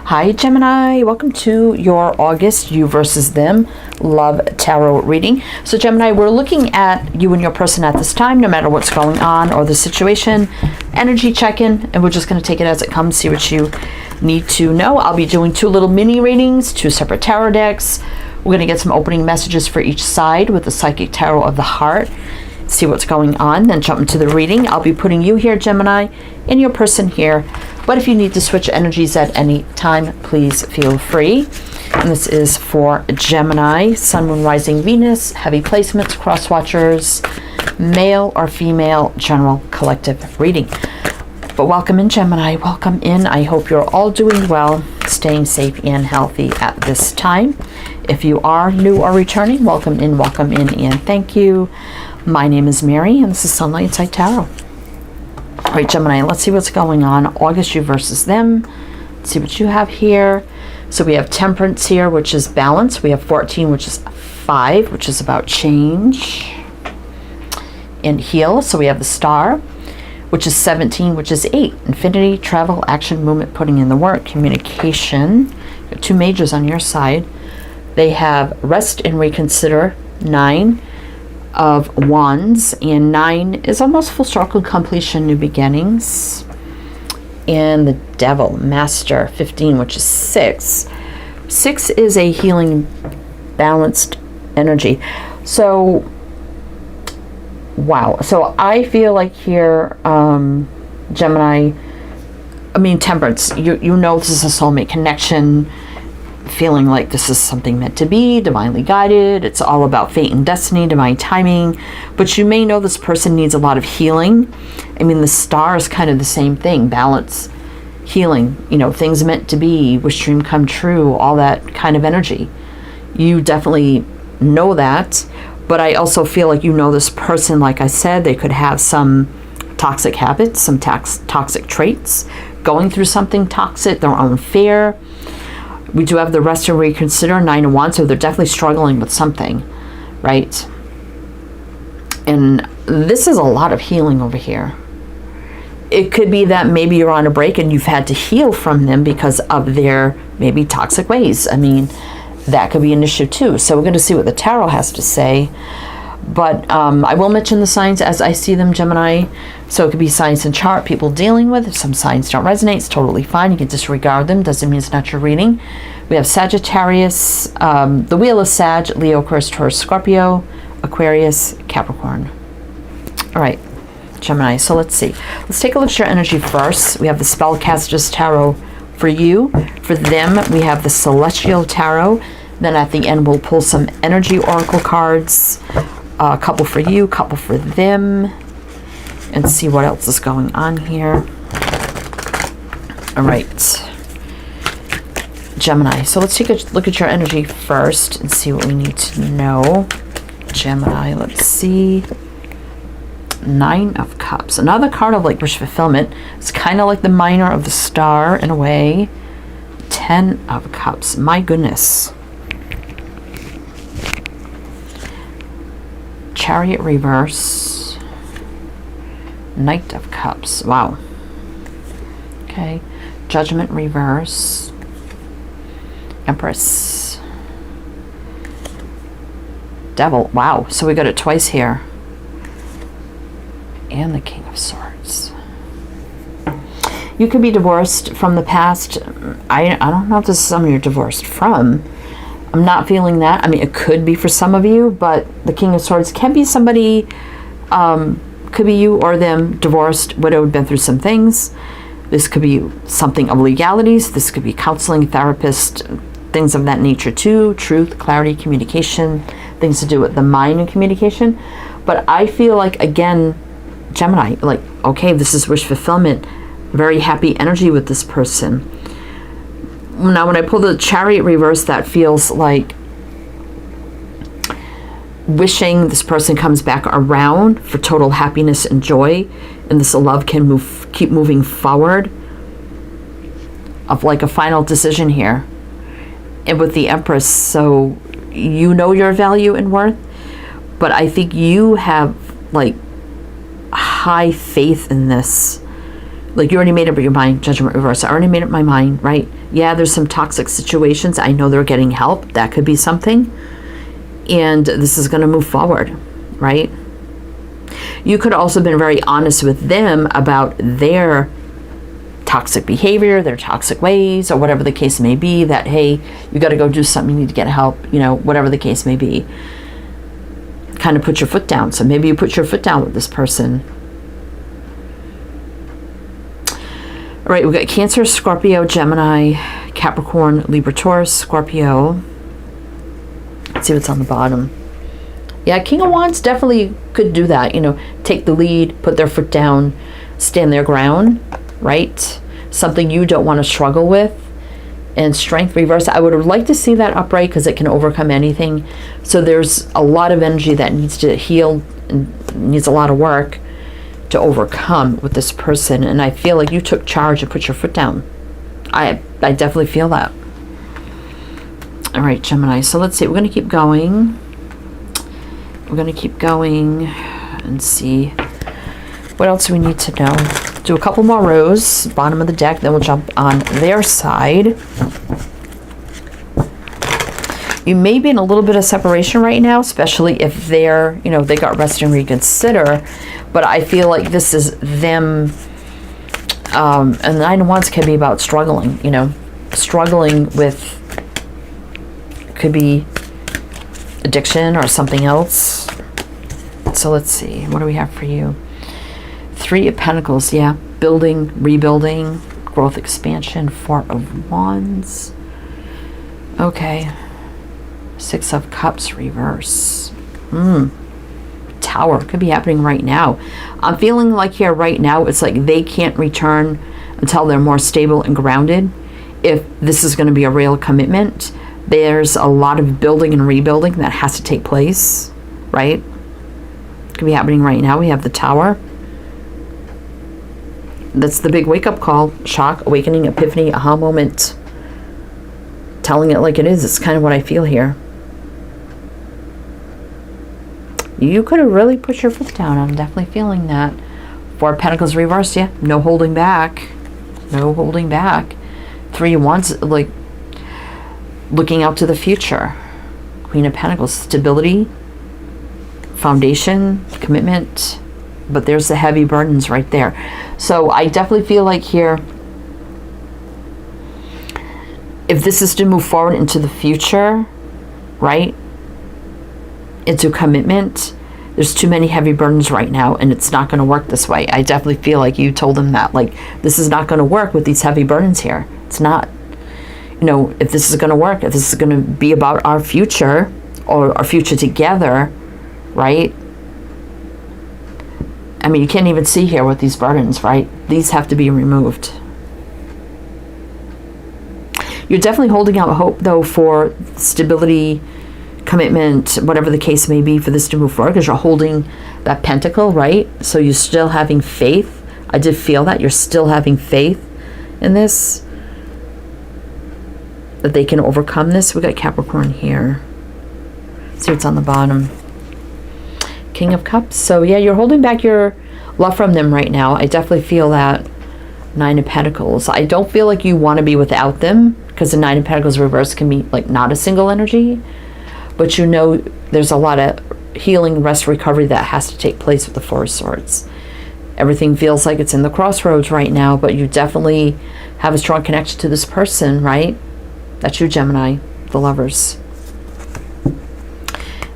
Hi Gemini, welcome to your August you versus them love tarot reading. So Gemini, we're looking at you and your person at this time, no matter what's going on or the situation. Energy check-in, and we're just going to take it as it comes, see what you need to know. I'll be doing two little mini readings, two separate tarot decks. We're going to get some opening messages for each side with the Psychic Tarot of the Heart. See what's going on, then jump into the reading. I'll be putting you here, Gemini, and your person here. But if you need to switch energies at any time, please feel free. And this is for Gemini, Sun, Moon, Rising, Venus, heavy placements, cross watchers, male or female, general collective reading. But welcome in, Gemini. Welcome in. I hope you're all doing well, staying safe and healthy at this time. If you are new or returning, welcome in, and thank you. My name is Mary, and this is Sunlight Inside Tarot. All right, Gemini, let's see what's going on. August, you versus them. Let's see what you have here. So we have Temperance here, which is balance. We have 14, which is 5, which is about change. And Heal, so we have the Star, which is 17, which is 8. Infinity, travel, action, movement, putting in the work, communication. You have two majors on your side. They have Rest and Reconsider, 9 of Wands, and 9 is almost full circle completion, new beginnings. And the Devil, Master, 15, which is 6. 6 is a healing, balanced energy. So, wow. So I feel like here, Gemini, Temperance, you know this is a soulmate connection, feeling like this is something meant to be, divinely guided. It's all about fate and destiny, divine timing. But you may know this person needs a lot of healing. The Star is kind of the same thing. Balance, healing, things meant to be, wish dream come true, all that kind of energy. You definitely know that. But I also feel like you know this person, like I said, they could have some toxic habits, some toxic traits, going through something toxic, their own fear. We do have the Rest and Reconsider, 9 of Wands, so they're definitely struggling with something, right? And this is a lot of healing over here. It could be that maybe you're on a break and you've had to heal from them because of their maybe toxic ways. That could be an issue too. So we're going to see what the tarot has to say. But I will mention the signs as I see them, Gemini. So it could be signs and chart people dealing with. If some signs don't resonate, it's totally fine. You can disregard them. Doesn't mean it's not your reading. We have Sagittarius, the Wheel of Sag, Leo, Aquarius, Taurus, Scorpio, Aquarius, Capricorn. All right, Gemini. So let's see. Let's take a look at your energy first. We have the Spellcaster's Tarot for you. For them, we have the Celestial Tarot. Then at the end, we'll pull some energy oracle cards. A couple for you, couple for them, and see what else is going on here. All right, Gemini. So let's take a look at your energy first and see what we need to know. Gemini, let's see. 9 of Cups. Another card of wish fulfillment. It's kind of like the minor of the Star in a way. 10 of Cups. My goodness. Chariot reverse, Knight of Cups. Wow. Okay. Judgment reverse, Empress, Devil. Wow. So we got it twice here. And the King of Swords. You could be divorced from the past. I don't know if this is someone you're divorced from. I'm not feeling that. It could be for some of you, but the King of Swords can be somebody, could be you or them, divorced, widowed, been through some things. This could be something of legalities. This could be counseling, therapist, things of that nature too. Truth, clarity, communication, things to do with the mind and communication. But I feel like, again, Gemini, okay, this is wish fulfillment. Very happy energy with this person. Now, when I pull the Chariot reverse, that feels like wishing this person comes back around for total happiness and joy, and this love can keep moving forward, of a final decision here. And with the Empress, so you know your value and worth, but I think you have high faith in this. You already made up your mind. Judgment reverse. I already made up my mind, right? Yeah, there's some toxic situations. I know they're getting help. That could be something. And this is going to move forward, right? You could also have been very honest with them about their toxic behavior, their toxic ways, or whatever the case may be, that, hey, you got to go do something, you need to get help, you know, whatever the case may be. Kind of put your foot down. So maybe you put your foot down with this person. All right, we've got Cancer, Scorpio, Gemini, Capricorn, Libra, Taurus, Scorpio. Let's see what's on the bottom. Yeah, King of Wands definitely could do that. You know, take the lead, put their foot down, stand their ground, right? Something you don't want to struggle with. And Strength reverse. I would like to see that upright because it can overcome anything. So there's a lot of energy that needs to heal and needs a lot of work to overcome with this person. And I feel like you took charge and put your foot down. I definitely feel that. All right, Gemini. So let's see. We're going to keep going. We're going to keep going and see what else we need to know. Do a couple more rows, bottom of the deck, then we'll jump on their side. You may be in a little bit of separation right now, especially if they're, you know, they got rest and reconsider. But I feel like this is them, and the Nine of Wands can be about struggling, you know, struggling with, could be addiction or something else. So let's see, what do we have for you? Three of Pentacles, yeah. Building, rebuilding, growth, expansion. Four of Wands. Okay. Six of Cups, reverse. Tower, could be happening right now. I'm feeling like here right now, it's like they can't return until they're more stable and grounded. If this is going to be a real commitment, there's a lot of building and rebuilding that has to take place, right? Could be happening right now. We have the Tower. That's the big wake-up call. Shock, awakening, epiphany, aha moment. Telling it like it is. It's kind of what I feel here. You could have really put your foot down. I'm definitely feeling that. Four of Pentacles reversed, yeah. No holding back. No holding back. Three of Wands, like, looking out to the future. Queen of Pentacles, stability, foundation, commitment. But there's the heavy burdens right there. So I definitely feel like here, if this is to move forward into the future, right, into commitment, there's too many heavy burdens right now, and it's not going to work this way. I definitely feel like you told them that, like, this is not going to work with these heavy burdens here. It's not. You know, if this is going to work, if this is going to be about our future, or our future together, right? I mean, you can't even see here with these burdens, right? These have to be removed. You're definitely holding out hope, though, for stability, commitment, whatever the case may be, for this to move forward, because you're holding that pentacle, right? So you're still having faith. I did feel that. You're still having faith in this, that they can overcome this. We got Capricorn here. See what's on the bottom. King of Cups. So yeah, you're holding back your love from them right now. I definitely feel that. Nine of Pentacles. I don't feel like you want to be without them, because the Nine of Pentacles reverse can be like not a single energy, but you know there's a lot of healing, rest, recovery that has to take place with the Four of Swords. Everything feels like it's in the crossroads right now, but you definitely have a strong connection to this person, right? That's you, Gemini, the Lovers.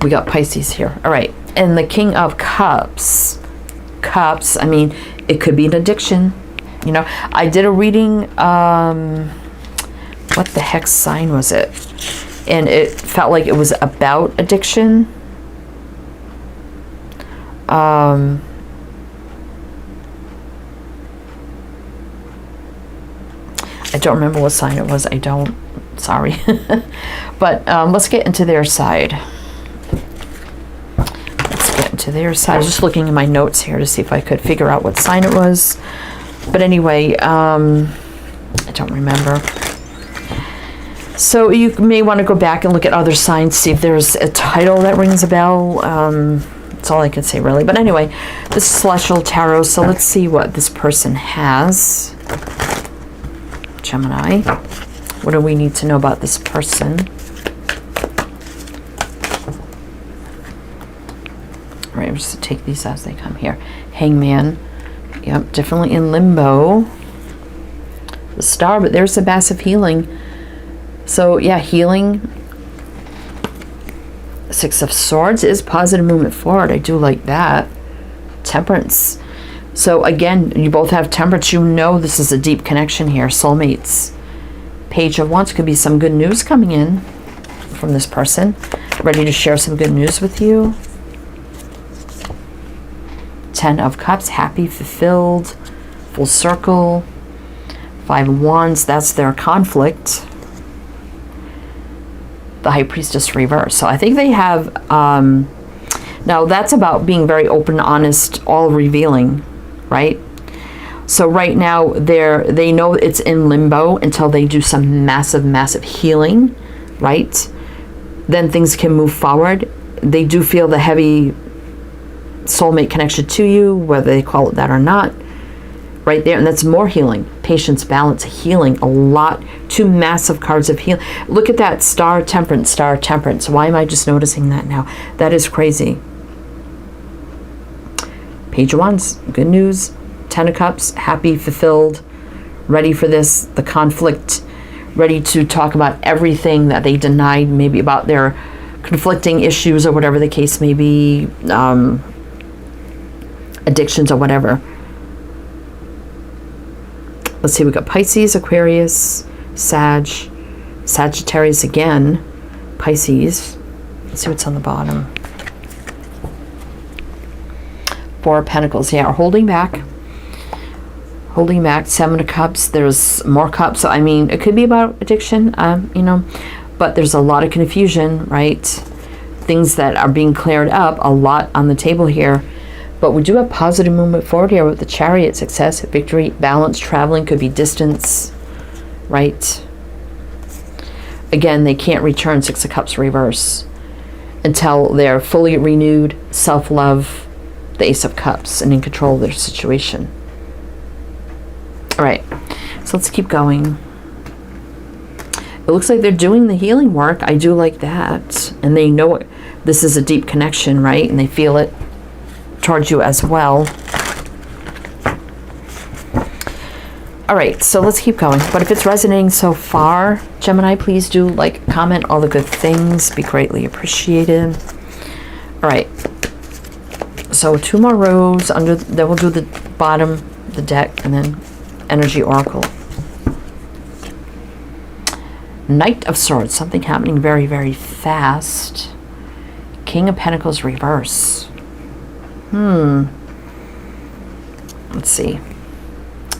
We got Pisces here. All right. And the King of Cups. Cups, I mean, it could be an addiction. You know, I did a reading, what the heck sign was it? And it felt like it was about addiction. I don't remember what sign it was. I don't. Sorry. But let's get into their side. To their side. I was just looking in my notes here to see if I could figure out what sign it was. But anyway, I don't remember. So you may want to go back and look at other signs, see if there's a title that rings a bell. That's all I can say, really. But anyway, this is Celestial Tarot, so let's see what this person has. Gemini. What do we need to know about this person? All right, I'm just going to take these as they come here. Hangman. Yep, definitely in limbo. The Star, but there's a massive healing. So, yeah, healing. Six of Swords is positive movement forward. I do like that. Temperance. So, again, you both have temperance. You know this is a deep connection here. Soulmates. Page of Wands. Could be some good news coming in from this person. Ready to share some good news with you. Ten of Cups. Happy, fulfilled, full circle. Five of Wands. That's their conflict. The High Priestess reverse. So I think they have, now that's about being very open, honest, all revealing, right? So right now they know it's in limbo until they do some massive, massive healing, right? Then things can move forward. They do feel the heavy soulmate connection to you, whether they call it that or not, right there. And that's more healing. Patience, balance, healing. A lot. Two massive cards of healing. Look at that. Star, temperance, star, temperance. Why am I just noticing that now? That is crazy. Page of Wands. Good news. Ten of Cups. Happy, fulfilled. Ready for this. The conflict. Ready to talk about everything that they denied. Maybe about their conflicting issues or whatever the case may be. Addictions or whatever. Let's see, we got Pisces, Aquarius, Sagittarius again, Pisces. Let's see what's on the bottom. Four of Pentacles, yeah, holding back. Holding back. Seven of Cups, there's more cups. So, I mean, it could be about addiction, you know, but there's a lot of confusion, right? Things that are being cleared up, a lot on the table here. But we do have positive movement forward here with the Chariot. Success, victory, balance, traveling, could be distance, right? Again, they can't return Six of Cups reverse until they're fully renewed, self-love, the Ace of Cups, and in control of their situation. All right, so let's keep going. It looks like they're doing the healing work. I do like that. And they know it. This is a deep connection, right? And they feel it towards you as well. All right, so let's keep going. But if it's resonating so far, Gemini, please do like, comment all the good things. Be greatly appreciated. All right, so two more rows under, then we'll do the bottom, the deck, and then Energy Oracle. Knight of Swords, something happening very, very fast. King of Pentacles reverse. Let's see.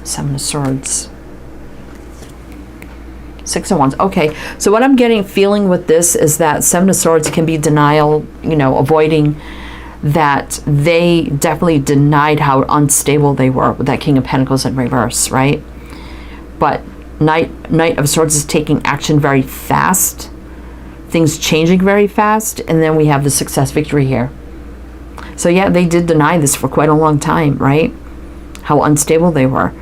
Seven of Swords. Six of Wands. Okay, so what I'm feeling with this is that Seven of Swords can be denial, you know, avoiding that they definitely denied how unstable they were with that King of Pentacles in reverse, right? But Knight of Swords is taking action very fast. Things changing very fast. And then we have the success victory here. So yeah, they did deny this for quite a long time, right? How unstable they were.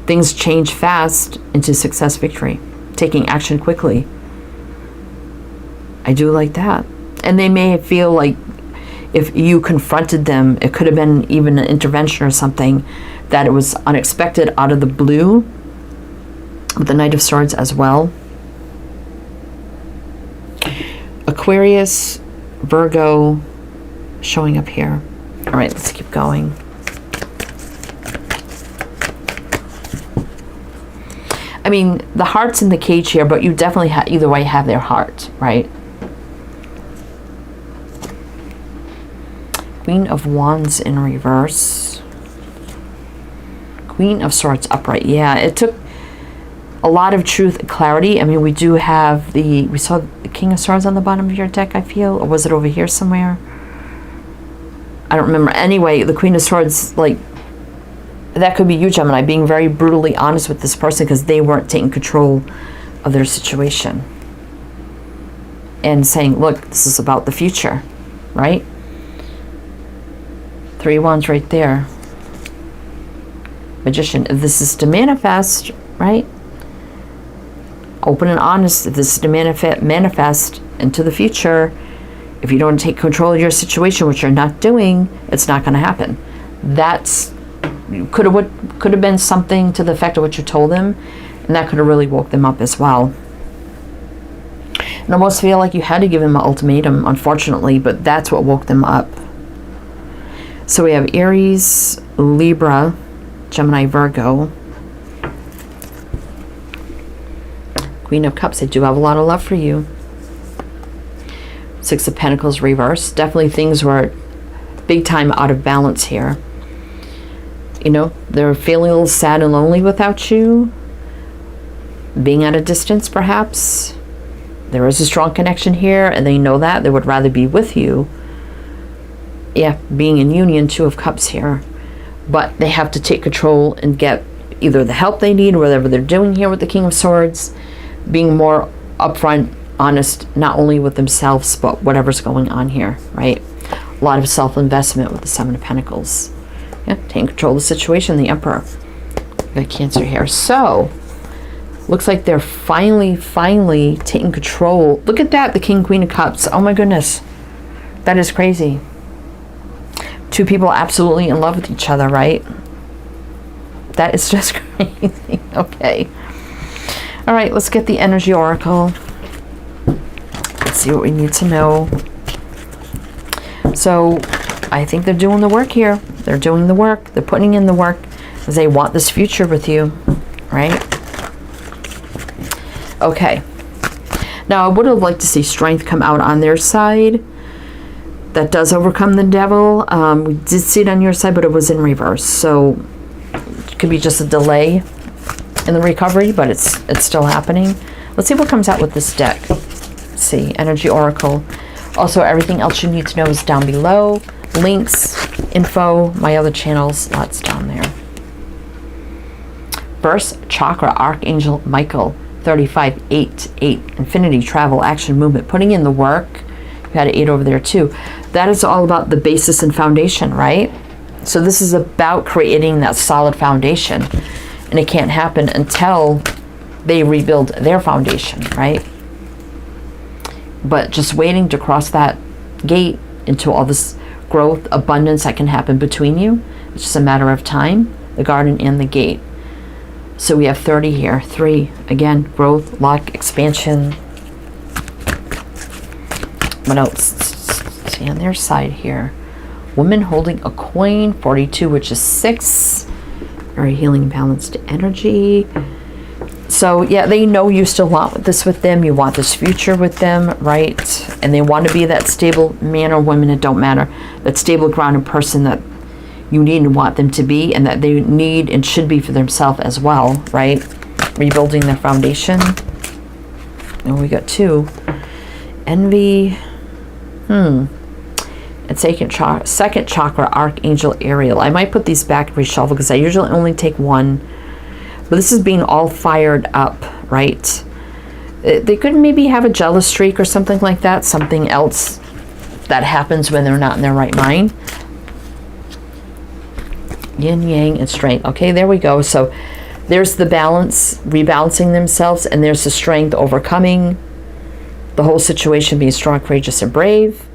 Things change fast into success victory. Taking action quickly. I do like that. And they may feel like if you confronted them, it could have been even an intervention or something, that it was unexpected, out of the blue. With the Knight of Swords as well. Aquarius, Virgo, showing up here. All right, let's keep going. I mean, the heart's in the cage here, but you definitely either way have their heart, right? Queen of Wands in reverse. Queen of Swords upright. Yeah, it took a lot of truth and clarity. I mean, we do have we saw the King of Swords on the bottom of your deck, I feel. Or was it over here somewhere? I don't remember. Anyway, the Queen of Swords, like, that could be you, Gemini, being very brutally honest with this person because they weren't taking control of their situation. And saying, look, this is about the future, right? Three of Wands right there. Magician. This is to manifest, right? open and honest. If this is to manifest into the future, if you don't take control of your situation, which you're not doing, it's not going to happen. That's could have been something to the effect of what you told them, and that could have really woke them up as well. And I almost feel like you had to give them an ultimatum, unfortunately, but that's what woke them up. So we have Aries, Libra, Gemini, Virgo, Queen of Cups. I do have a lot of love for you. Six of Pentacles reverse. Definitely things were big time out of balance here. You know, they're feeling a little sad and lonely without you. Being at a distance, perhaps. There is a strong connection here, and they know that. They would rather be with you. Yeah, being in union, Two of Cups here. But they have to take control and get either the help they need, or whatever they're doing here with the King of Swords. Being more upfront, honest, not only with themselves, but whatever's going on here, right? A lot of self-investment with the Seven of Pentacles. Yeah, taking control of the situation, the Emperor. We got Cancer here. So, looks like they're finally taking control. Look at that, the King, Queen of Cups. Oh my goodness. That is crazy. Two people absolutely in love with each other, right? That is just crazy. Okay. All right, let's get the energy oracle. Let's see what we need to know. So, I think they're doing the work here. They're doing the work. They're putting in the work because they want this future with you, right? Okay. Now, I would have liked to see strength come out on their side. That does overcome the devil. We did see it on your side, but it was in reverse. So, it could be just a delay in the recovery, but it's still happening. Let's see what comes out with this deck. Let's see. Energy Oracle. Also, everything else you need to know is down below. Links, info, my other channels, lots down there. First chakra, Archangel Michael. 35-8-8, infinity, travel, action, movement, putting in the work. You had an 8 over there too. That is all about the basis and foundation, right? So this is about creating that solid foundation, and it can't happen until they rebuild their foundation, right? But just waiting to cross that gate into all this growth, abundance that can happen between you. It's just a matter of time, the garden and the gate. So we have 30 here. 3, again, growth, luck, expansion. What else? See on their side here. Woman holding a coin. 42, which is 6. Very healing, balanced energy. So, yeah, they know you still want this with them. You want this future with them, right? And they want to be that stable man or woman, it don't matter. That stable, grounded person that you need and want them to be, and that they need and should be for themselves as well, right? Rebuilding their foundation. And we got 2. Envy. And second chakra, Archangel Ariel. I might put these back and reshuffle because I usually only take one. But this is being all fired up, right? They could maybe have a jealous streak or something like that. Something else that happens when they're not in their right mind. Yin, yang, and strength. Okay, there we go. So there's the balance, rebalancing themselves, and there's the strength, overcoming the whole situation, being strong, courageous, and brave.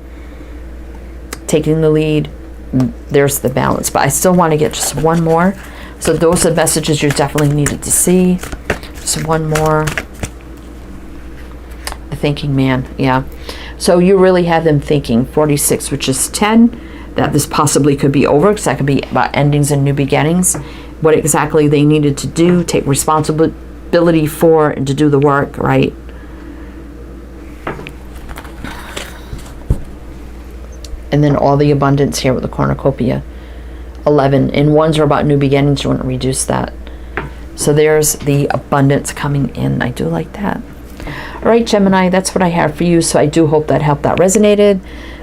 Taking the lead. There's the balance. But I still want to get just one more. So those are the messages you definitely needed to see. Just one more. The thinking man. Yeah. So you really had them thinking. 46, which is 10. That this possibly could be over, because that could be about endings and new beginnings. What exactly they needed to do, take responsibility for, and to do the work, right? And then all the abundance here with the cornucopia. 11. And ones are about new beginnings. You want to reduce that. So there's the abundance coming in. I do like that. All right, Gemini, that's what I have for you. So I do hope that helped, that resonated.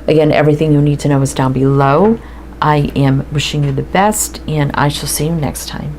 Again, everything you need to know is down below. I am wishing you the best, and I shall see you next time.